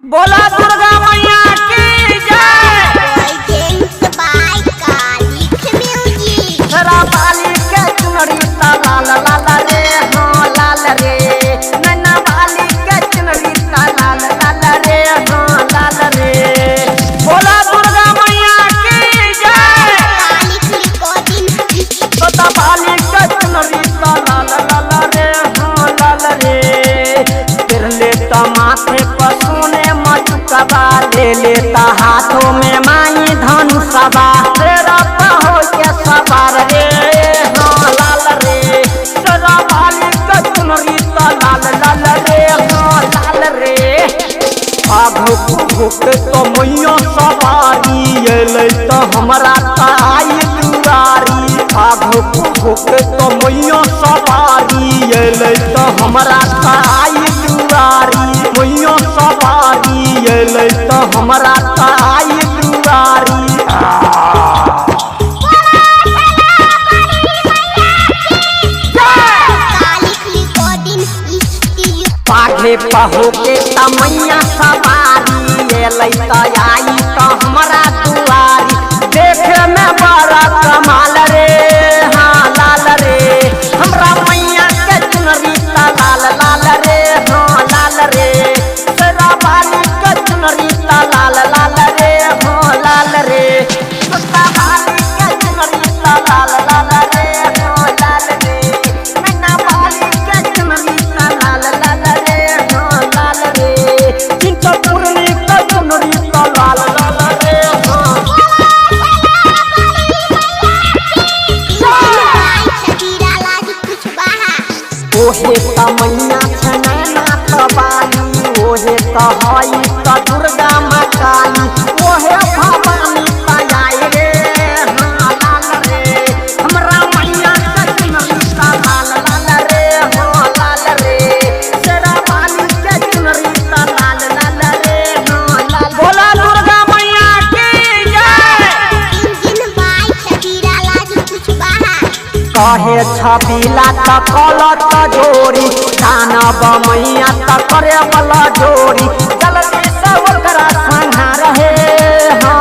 बोला दुर्गा मैया की जय। तेरा बाली के चुनरी लाल लाल रे हाँ लाल रे, नैना बाली के चुनरी लाल लाल रे हाँ लाल रे। बोला दुर्गा मैया की जय। तोता बाली के चुनरी लाल लाल रे हाँ लाल रे। फिर लेता माथे पर सोने मचुकबा, ले लेता हाथों में माई धनुषबा, तेरा हो के सवार रे हाँ लाल रे। तेरा बाली के चुनरी लाल लाल रे हाँ लाल रे। आघो भूख तो मैया सवारी अलै तो हमरा ताई दुआरी। आघो भूख तो मैया सवारी अलै तो हमरा ताई दुआरी। मैया सवारी अलै तो हमरा ताई दुआरी। पाघे पहो के तमैया सवारी अलै तो आई तो हमरा दुआरी। देखे में बड़ा कमाल रे हाँ लाल रे। हमरा मैया के चुनरी लाल लाल रे हाँ लाल रे। तेरा बाली के चुनरी लाल लाल रे हाँ लाल रे। तेरा बाली के चुनरी लाल लाल रे हाँ लाल रे। नैना बाली के चुनरी लाल लाल रे हाँ लाल रे। चिंतपूर्णी के चुनरी लाल लाल रे हाँ। ओहे तमैया छनैना तबाली, ओहे तो हई तो दुर्गा माँ काली। ओहे भवानी तयाई रे हाँ लाल रे। हमरा मैया के चुनरी लाल लाल रे हाँ लाल रे। तेरा बाली के चुनरी लाल लाल रे हाँ लाल। बोला दुर्गा मैया की जय। कहे छबीला त कलत जोड़ी, दानव मैया त करे वाला जोड़ी। जल्दी से ओकरा संघा रहे हाँ